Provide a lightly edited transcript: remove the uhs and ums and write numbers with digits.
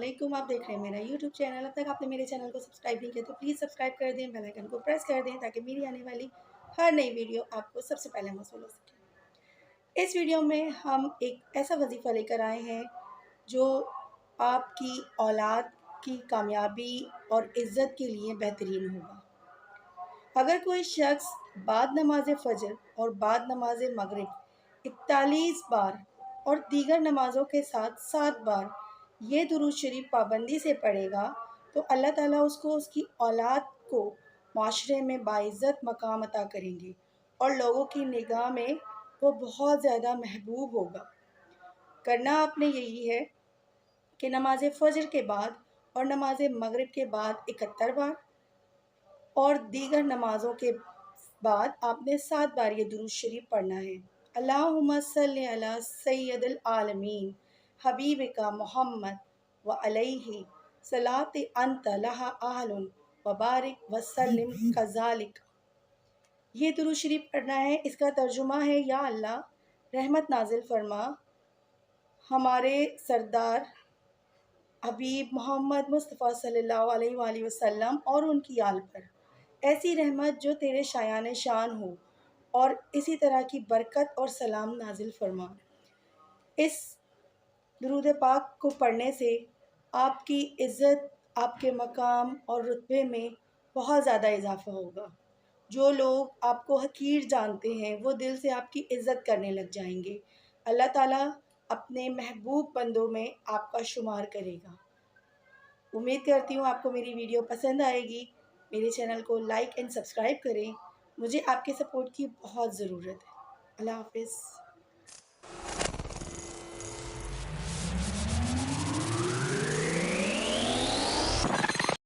वालेकुम। आप देख रहे हैं मेरा यूट्यूब चैनल। अब तक आपने मेरे चैनल को सब्सक्राइब नहीं किया तो प्लीज़ सब्सक्राइब कर दें, बेल आइकन को प्रेस कर दें ताकि मेरी आने वाली हर नई वीडियो आपको सबसे पहले मौसूल हो सके। इस वीडियो में हम एक ऐसा वजीफ़ा लेकर आए हैं जो आपकी औलाद की कामयाबी और इज़्ज़त के लिए बेहतरीन होगा। अगर कोई शख्स बाद नमाज फ़जर और बाद नमाज मगरिब 41 बार और दीगर नमाज़ों के साथ 7 बार ये दुरूद शरीफ पाबंदी से पढ़ेगा तो अल्लाह ताला उसको उसकी औलाद को माशरे में बाइज़्ज़त मकाम अता करेंगे और लोगों की निगाह में वो बहुत ज़्यादा महबूब होगा। करना आपने यही है कि नमाज फ़जर के बाद और नमाज मगरिब के बाद 71 बार और दीगर नमाज़ों के बाद आपने 7 बार ये दुरूद शरीफ पढ़ना है। अल्लाहुम्मा सल्लि अला सय्यदिल आलमीन हबीबिका मोहम्मद व अलैहि सलाति अंत लहा आहलुन व बारिक व सल्लिम कज़ालिक। ये दुरूद शरीफ पढ़ना है। इसका तर्जुमा है, या अल्लाह रहमत नाजिल फरमा हमारे सरदार हबीब मोहम्मद मुस्तफ़ा सल्लल्लाहु अलैहि वसल्लम और उनकी आल पर ऐसी रहमत जो तेरे शायान शान हो और इसी तरह की बरकत और सलाम नाजिल फरमा। इस दुरूद पाक को पढ़ने से आपकी इज़्ज़त, आपके मकाम और रुतबे में बहुत ज़्यादा इजाफ़ा होगा। जो लोग आपको हकीर जानते हैं वो दिल से आपकी इज़्ज़त करने लग जाएंगे। अल्लाह ताला अपने महबूब बंदों में आपका शुमार करेगा। उम्मीद करती हूँ आपको मेरी वीडियो पसंद आएगी। मेरे चैनल को लाइक एंड सब्सक्राइब करें। मुझे आपके सपोर्ट की बहुत ज़रूरत है। अल्लाह हाफ़िज़।